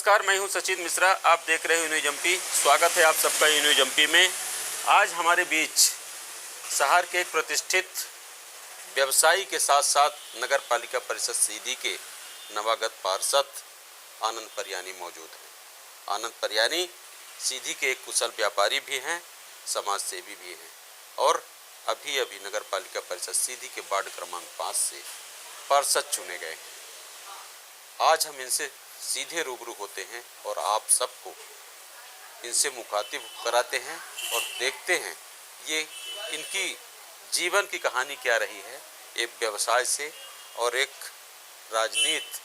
नमस्कार, मैं हूं सचिन मिश्रा। आप देख रहे हैं न्यूज एमपी। स्वागत है आप सबका न्यूज एमपी में। आज हमारे बीच शहर के एक प्रतिष्ठित व्यवसायी के साथ साथ नगर पालिका परिषद सीधी के नवागत पार्षद आनंद परियानी मौजूद हैं। आनंद परियानी सीधी के एक कुशल व्यापारी भी हैं, समाज सेवी भी हैं और अभी नगर पालिका परिषद सीधी के वार्ड क्रमांक 5 से पार्षद चुने गए हैं। आज हम इनसे सीधे रूबरू होते हैं और आप सबको इनसे मुखातिब कराते हैं और देखते हैं ये इनकी जीवन की कहानी क्या रही है, एक व्यवसाय से और एक राजनीति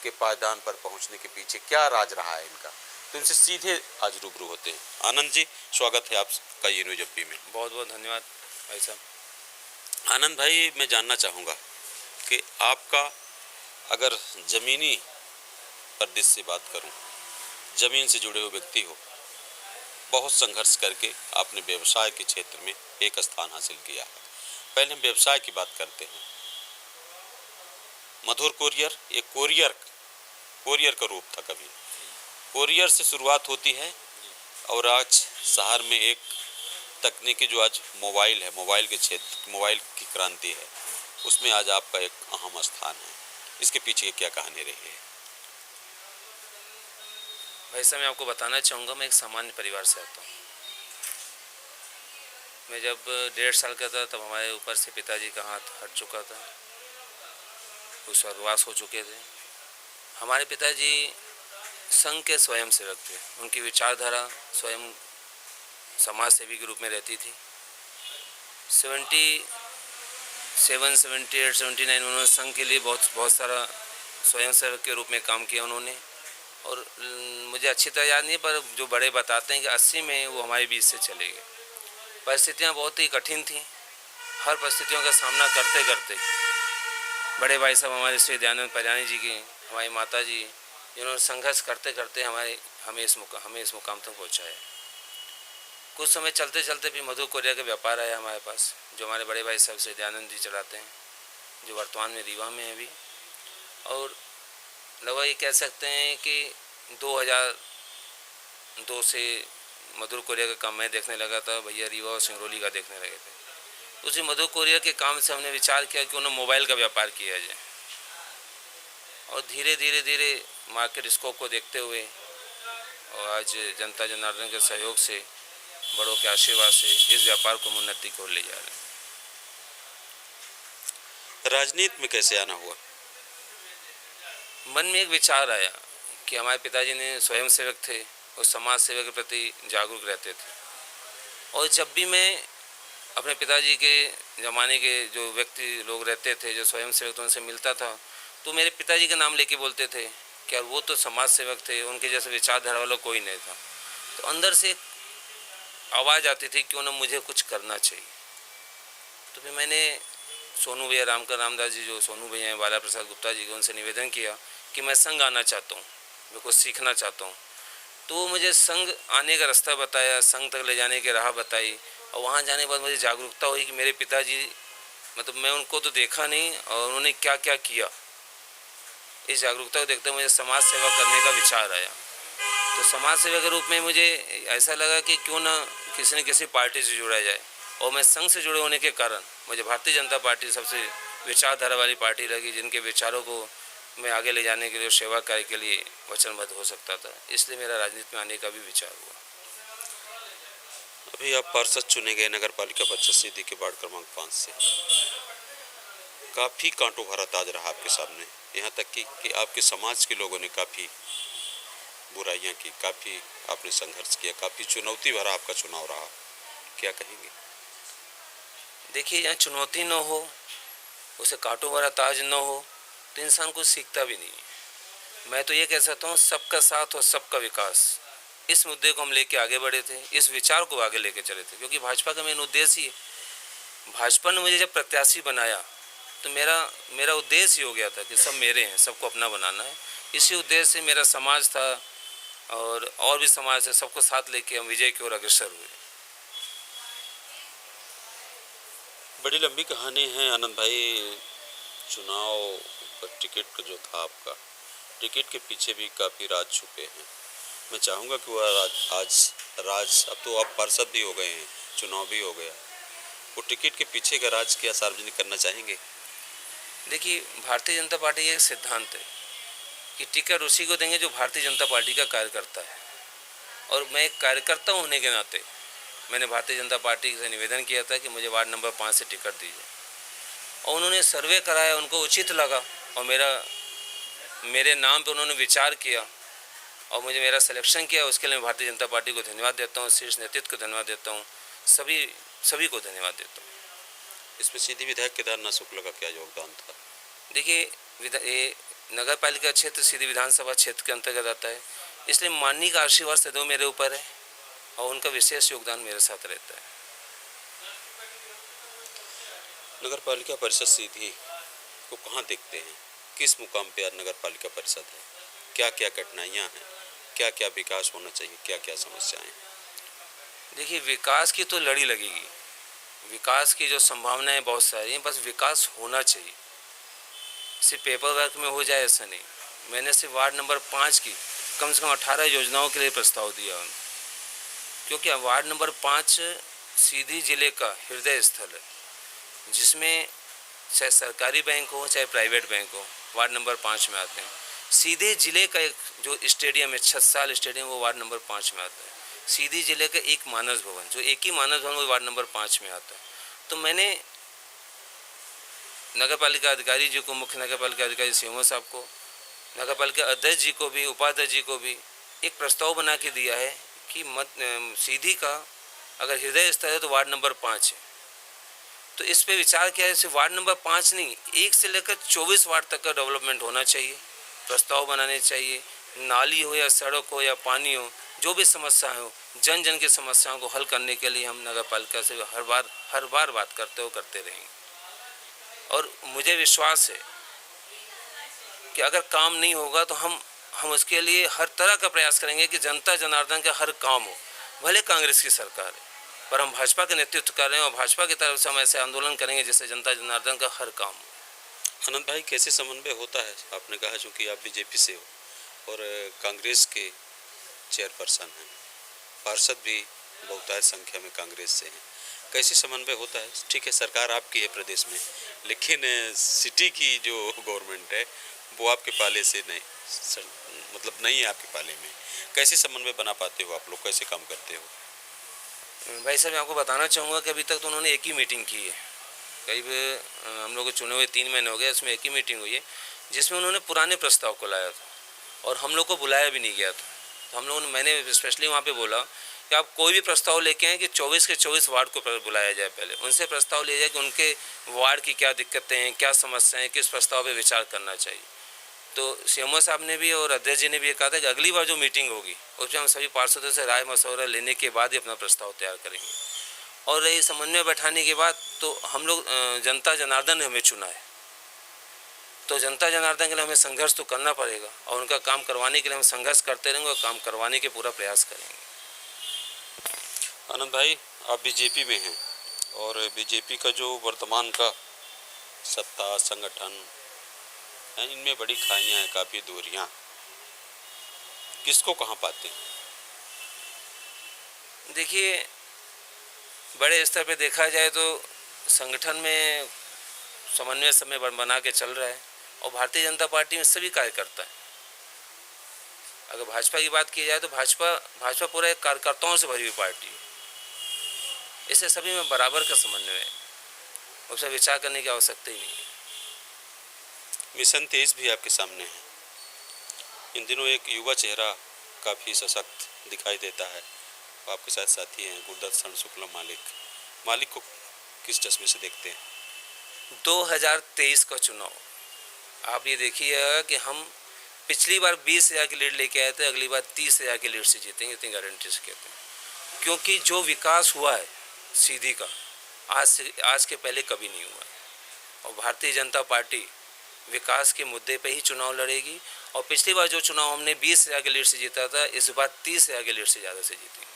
के पायदान पर पहुंचने के पीछे क्या राज रहा है इनका। तो इनसे सीधे आज रूबरू होते हैं। आनंद जी, स्वागत है आपका ये न्यूज एमपी में। बहुत बहुत धन्यवाद भाई साहब। आनंद भाई, मैं जानना चाहूँगा कि आपका अगर ज़मीनी परिदृश्य से बात करूं, ज़मीन से जुड़े हुए व्यक्ति हो, बहुत संघर्ष करके आपने व्यवसाय के क्षेत्र में एक स्थान हासिल किया है। पहले हम व्यवसाय की बात करते हैं। मधुर कोरियर एक कोरियर का रूप था। कभी कोरियर से शुरुआत होती है और आज शहर में एक तकनीकी जो आज मोबाइल है, मोबाइल के क्षेत्र, मोबाइल की क्रांति है, उसमें आज आपका एक अहम स्थान है। इसके पीछे क्या कहानी रही है? भाई साहब, मैं आपको बताना चाहूँगा, मैं एक सामान्य परिवार से आता हूँ। मैं जब 1.5 साल का था तब हमारे ऊपर से पिताजी का हाथ हट चुका था, वो स्वर्गवास हो चुके थे। हमारे पिताजी संघ के स्वयं सेवक थे। उनकी विचारधारा स्वयं समाज सेवी के रूप में रहती थी। 77, 78, 79 उन्होंने संघ के लिए बहुत सारा स्वयं सेवक के रूप में काम किया उन्होंने। और मुझे अच्छी तरह याद नहीं है, पर जो बड़े बताते हैं कि 80 में वो हमारे बीच से चले गए। परिस्थितियाँ बहुत ही कठिन थीं। हर परिस्थितियों का सामना करते करते बड़े भाई साहब हमारे श्री दयानंद परियानी जी की, हमारी माता जी, जिन्होंने संघर्ष करते करते हमें इस मुकाम तक पहुँचाया। कुछ समय चलते चलते भी मधु कोरिया का व्यापार आया हमारे पास, जो हमारे बड़े भाई साहब श्री दयानंद जी चलाते हैं, जो वर्तमान में रीवा में है अभी। और लगभग ये कह सकते हैं कि 2002 से मधुर कोरिया का काम मैं देखने लगा था। भैया रीवा और सिंगरौली का देखने लगे थे। उसी मधुर कोरिया के काम से हमने विचार किया कि उन्हें मोबाइल का व्यापार किया जाए। और धीरे धीरे मार्केट स्कोप को देखते हुए और आज जनता जनार्दन के सहयोग से, बड़ों के आशीर्वाद से इस व्यापार को उन्नति को ले जा रहे हैं। राजनीति में कैसे आना हुआ? मन में एक विचार आया कि हमारे पिताजी ने स्वयं सेवक थे और समाज सेवा के प्रति जागरूक रहते थे। और जब भी मैं अपने पिताजी के ज़माने के जो व्यक्ति लोग रहते थे, जो स्वयं सेवक थे, उनसे मिलता था, तो मेरे पिताजी का नाम लेके बोलते थे कि यार वो तो समाज सेवक थे, उनके जैसे विचारधारा वाला कोई नहीं था। तो अंदर से आवाज़ आती थी कि उन्हें मुझे कुछ करना चाहिए। तो फिर मैंने सोनू भैया रामदास जी, जो सोनू भैया हैं, बाला प्रसाद गुप्ता जी को, उनसे निवेदन किया कि मैं संघ आना चाहता हूँ, मैं कुछ सीखना चाहता हूँ। तो वो मुझे संघ आने का रास्ता बताया, संघ तक ले जाने की राह बताई। और वहाँ जाने के बाद मुझे जागरूकता हुई कि मेरे पिताजी, मतलब मैं उनको तो देखा नहीं और उन्होंने क्या क्या किया। इस जागरूकता को देखते मुझे समाज सेवा करने का विचार आया। तो समाज सेवा के रूप में मुझे ऐसा लगा कि क्यों ना किसी न किसी पार्टी से जुड़ा जाए। और मैं संघ से जुड़े होने के कारण मुझे भारतीय जनता पार्टी सबसे विचारधारा वाली पार्टी लगी, जिनके विचारों को मैं आगे ले जाने के लिए, सेवा कार्य के लिए वचनबद्ध हो सकता था। इसलिए मेरा राजनीति में आने का भी विचार हुआ। अभी आप पार्षद चुने गए नगर पालिका परिषद सीधी के वार्ड क्रमांक 5 से। काफ़ी कांटों भरा ताज रहा आपके सामने, यहाँ तक कि आपके समाज के लोगों ने काफ़ी बुराइयाँ की, काफ़ी आपने संघर्ष किया, काफ़ी चुनौती भरा आपका चुनाव रहा। क्या कहेंगे? देखिए, यहाँ चुनौती न हो, उसे कांटों भरा ताज न हो, तो इंसान कुछ सीखता भी नहीं है। मैं तो ये कह सकता हूँ, सबका साथ और सबका विकास, इस मुद्दे को हम लेके आगे बढ़े थे, इस विचार को आगे लेके चले थे। क्योंकि भाजपा का मेन उद्देश्य ही, भाजपा ने मुझे जब प्रत्याशी बनाया तो मेरा उद्देश्य ही हो गया था कि सब मेरे हैं, सबको अपना बनाना है। इसी उद्देश्य से मेरा समाज था और भी समाज है, सबको साथ लेके हम विजय की ओर अग्रसर हुए। बड़ी लंबी कहानी है आनंद भाई। चुनाव पर टिकट जो था आपका, टिकट के पीछे भी काफ़ी राज छुपे हैं। मैं चाहूँगा कि वह राज अब तो आप पार्षद भी हो गए हैं, चुनाव भी हो गया, वो टिकट के पीछे का राज क्या सार्वजनिक करना चाहेंगे? देखिए, भारतीय जनता पार्टी का एक सिद्धांत है कि टिकट उसी को देंगे जो भारतीय जनता पार्टी का कार्यकर्ता है। और मैं एक कार्यकर्ता होने के नाते मैंने भारतीय जनता पार्टी से निवेदन किया था कि मुझे वार्ड नंबर 5 से टिकट दीजिए, और उन्होंने सर्वे कराया, उनको उचित लगा और मेरे नाम पे उन्होंने विचार किया और मुझे मेरा सिलेक्शन किया। उसके लिए मैं भारतीय जनता पार्टी को धन्यवाद देता हूँ, शीर्ष नेतृत्व को धन्यवाद देता हूँ, सभी को धन्यवाद देता हूँ। इसमें सीधी विधायक केदारनाथ शुक्ला का क्या योगदान था? देखिए, ये नगर पालिका क्षेत्र सीधी विधानसभा क्षेत्र के अंतर्गत आता है, इसलिए माननीय का आशीर्वाद सदैव मेरे ऊपर है और उनका विशेष योगदान मेरे साथ रहता है। नगर पालिका परिषद सीधी को कहाँ देखते हैं? किस मुकाम पे आज नगर पालिका परिषद है? क्या क्या कठिनाइयाँ हैं? क्या क्या विकास होना चाहिए? क्या क्या समस्याएं? देखिए, विकास की तो लड़ी लगेगी, विकास की जो संभावनाएं बहुत सारी हैं, बस विकास होना चाहिए। सिर्फ पेपर वर्क में हो जाए ऐसा नहीं। मैंने सिर्फ वार्ड नंबर 5 की कम से कम 18 योजनाओं के लिए प्रस्ताव दिया, क्योंकि वार्ड नंबर 5 सीधी जिले का हृदय स्थल है, जिसमें चाहे सरकारी बैंक हो चाहे प्राइवेट बैंक हो, वार्ड नंबर 5 में आते हैं। सीधे जिले का एक जो स्टेडियम है, छत्साल स्टेडियम, वो वार्ड नंबर 5 में आता है। सीधी जिले का एक मानस भवन, जो एक ही मानस भवन, वो वार्ड नंबर 5 में आता है। तो मैंने नगर पालिका अधिकारी जी को, मुख्य नगर पालिका अधिकारी सीएमओ साहब को, नगर पालिका अध्यक्ष जी को भी, उपाध्यक्ष जी को भी एक प्रस्ताव बना के दिया है कि सीधी का अगर हृदय स्थल है तो वार्ड नंबर 5 है। तो इस पे विचार किया है। सिर्फ वार्ड नंबर 5 नहीं, 1 से लेकर 24 वार्ड तक का डेवलपमेंट होना चाहिए, प्रस्ताव बनाने चाहिए। नाली हो या सड़क हो या पानी हो, जो भी समस्या हो, जन जन की समस्याओं को हल करने के लिए हम नगर पालिका से हर बार बात करते रहेंगे। और मुझे विश्वास है कि अगर काम नहीं होगा तो हम उसके लिए हर तरह का प्रयास करेंगे कि जनता जनार्दन का हर काम हो। भले कांग्रेस की सरकार है, पर हम भाजपा का नेतृत्व कर रहे हैं और भाजपा की तरफ से हम ऐसे आंदोलन करेंगे जिससे जनता जनार्दन का हर काम हो। आनंद भाई, कैसे समन्वय होता है? आपने कहा चूँकि आप बीजेपी से हो और कांग्रेस के चेयरपर्सन हैं, पार्षद भी बहुतायत संख्या में कांग्रेस से हैं, कैसे समन्वय होता है? ठीक है, सरकार आपकी है प्रदेश में, लेकिन सिटी की जो गवर्नमेंट है वो आपके पाले से नहीं, मतलब नहीं है आपके पाले में। कैसे समन्वय बना पाते हो आप लोग? कैसे काम करते हो? भाई साहब, मैं आपको बताना चाहूँगा कि अभी तक तो उन्होंने एक ही मीटिंग की है। करीब हम लोग को चुने हुए 3 महीने हो गए, उसमें एक ही मीटिंग हुई है जिसमें उन्होंने पुराने प्रस्ताव को लाया था और हम लोग को बुलाया भी नहीं गया था। तो हम लोगों ने, मैंने स्पेशली वहाँ पे बोला कि आप कोई भी प्रस्ताव लेके आएँ कि 24 के 24 वार्ड को बुलाया जाए, पहले उनसे प्रस्ताव लिया जाए कि उनके वार्ड की क्या दिक्कतें हैं, क्या समस्याएँ, किस प्रस्ताव पर विचार करना चाहिए। तो सीएमओ साहब ने भी और अध्यक्ष जी ने भी ये कहा था कि अगली बार जो मीटिंग होगी उसमें हम सभी पार्षदों से राय मशवरा लेने के बाद ही अपना प्रस्ताव तैयार करेंगे। और रही समन्वय बैठाने के बाद, तो हम लोग जनता जनार्दन ने हमें चुना है, तो जनता जनार्दन के लिए हमें संघर्ष तो करना पड़ेगा और उनका काम करवाने के लिए हम संघर्ष करते रहेंगे और काम करवाने के पूरा प्रयास करेंगे। आनंद भाई, आप बीजेपी में हैं और बीजेपी का जो वर्तमान का सत्ता संगठन, इनमें बड़ी खाइयाँ हैं, काफ़ी दूरियाँ, किसको कहाँ पाते हैं? देखिए, बड़े स्तर पे देखा जाए तो संगठन में समन्वय समय बना के चल रहा है और भारतीय जनता पार्टी में सभी कार्यकर्ता है। अगर भाजपा की बात की जाए तो भाजपा पूरा एक कार्यकर्ताओं से भरी हुई पार्टी है, इससे सभी में बराबर का समन्वय है, उससे विचार करने की आवश्यकता ही नहीं है। मिशन 23 भी आपके सामने है। इन दिनों एक युवा चेहरा काफ़ी सशक्त दिखाई देता है, आपके साथ साथी हैं गुरदत्त शुक्ला मालिक को किस चश्मे से देखते हैं? 2023 का चुनाव आप ये देखिएगा कि हम पिछली बार 20,000 की लीड लेके आए थे, अगली बार 30,000 की लीड से जीतेंगे, इतनी गारंटी से कहते हैं। क्योंकि जो विकास हुआ है सीधी का आज के पहले कभी नहीं हुआ है और भारतीय जनता पार्टी विकास के मुद्दे पे ही चुनाव लड़ेगी। और पिछली बार जो चुनाव हमने 20,000 की लीड से जीता था, इस बार 30,000 की लीड से ज़्यादा से जीतेंगे।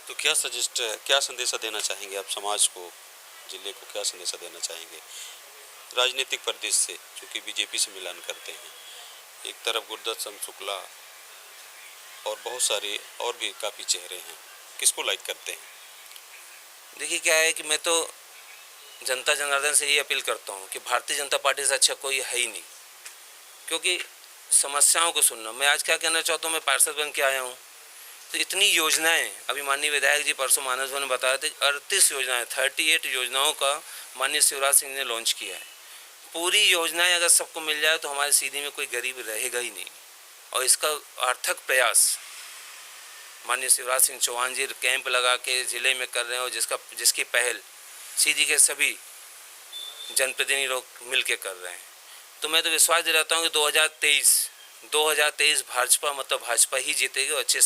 तो क्या संदेशा देना चाहेंगे आप समाज को, जिले को? क्या संदेशा देना चाहेंगे राजनीतिक परिदृश्य से, चूँकि बीजेपी से मिलान करते हैं, एक तरफ गुरदत्त सिंह शुक्ला और बहुत सारे और भी काफ़ी चेहरे हैं, किसको लाइक करते हैं? देखिए क्या है कि मैं तो जनता जनार्दन से ये अपील करता हूँ कि भारतीय जनता पार्टी से अच्छा कोई है ही नहीं, क्योंकि समस्याओं को सुनना। मैं आज क्या कहना चाहता हूँ, मैं पार्षद बन के आया हूँ, तो इतनी योजनाएं, अभी माननीय विधायक जी परसों मानस भवन में बताए थे, 38 योजनाएं, 38 योजनाओं का माननीय शिवराज सिंह ने लॉन्च किया है। पूरी योजनाएं अगर सबको मिल जाए तो हमारे सीधी में कोई गरीब रहेगा ही नहीं। और इसका अर्थक प्रयास माननीय शिवराज सिंह चौहान जी कैंप लगा के ज़िले में कर रहे हैं, और जिसकी पहल सीधी के सभी जनप्रतिनिधि लोग मिल के कर रहे हैं। तो मैं तो विश्वास दिलाता हूँ कि 2023 भाजपा ही जीतेगी, और अच्छे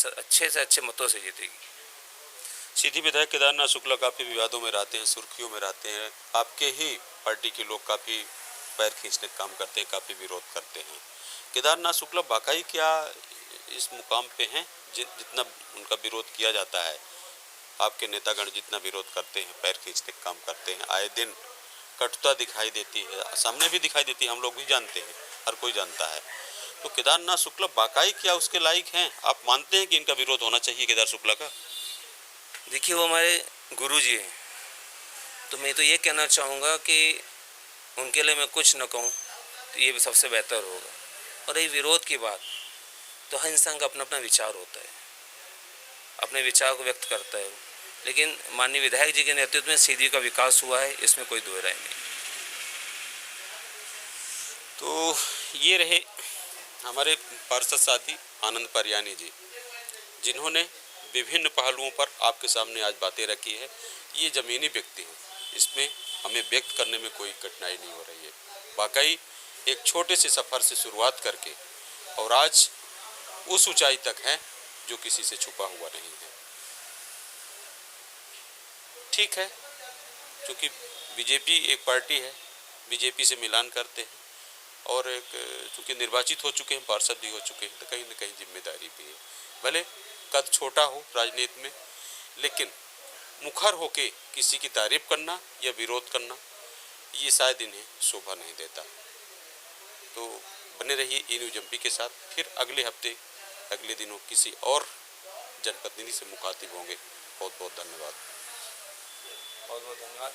से अच्छे मतों से जीतेगी। सीधी विधायक केदारनाथ शुक्ला काफ़ी विवादों में रहते हैं, सुर्खियों में रहते हैं। आपके ही पार्टी के लोग काफ़ी पैर खींचने का काम करते हैं, काफ़ी विरोध करते हैं। केदारनाथ शुक्ला वाकई क्या इस मुकाम पे हैं जितना उनका विरोध किया जाता है? आपके नेतागण जितना विरोध करते हैं, पैर खींचने का काम करते हैं, आए दिन कटुता दिखाई देती है, सामने भी दिखाई देती है, हम लोग भी जानते हैं, हर कोई जानता है। तो केदारनाथ शुक्ला वाकई क्या उसके लायक हैं? आप मानते हैं कि इनका विरोध होना चाहिए केदार शुक्ला का? देखिए, वो हमारे गुरु जी हैं, तो मैं तो ये कहना चाहूँगा कि उनके लिए मैं कुछ न कहूँ तो ये सबसे बेहतर होगा। और ये विरोध की बात, तो हर इंसान का अपना अपना विचार होता है, अपने विचार को व्यक्त करता है, लेकिन माननीय विधायक जी के नेतृत्व में सीधी का विकास हुआ है, इसमें कोई दो राय नहीं। तो ये रहे हमारे पार्षद साथी आनंद परयानी जी, जिन्होंने विभिन्न पहलुओं पर आपके सामने आज बातें रखी है। ये ज़मीनी व्यक्ति हैं, इसमें हमें व्यक्त करने में कोई कठिनाई नहीं हो रही है। वाकई एक छोटे से सफ़र से शुरुआत करके और आज उस ऊंचाई तक है जो किसी से छुपा हुआ नहीं है। ठीक है, क्योंकि बीजेपी एक पार्टी है, बीजेपी से मिलान करते हैं, और एक चूँकि निर्वाचित हो चुके हैं, पार्षद भी हो चुके हैं, तो कहीं न कहीं जिम्मेदारी भी है। भले कद छोटा हो राजनीति में, लेकिन मुखर होके किसी की तारीफ करना या विरोध करना, ये शायद इन्हें शोभा नहीं देता। तो बने रहिए ई न्यूज़ एमपी के साथ, फिर अगले हफ्ते अगले दिनों किसी और जनप्रतिनिधि से मुखातिब होंगे। बहुत बहुत धन्यवाद। बहुत बहुत धन्यवाद।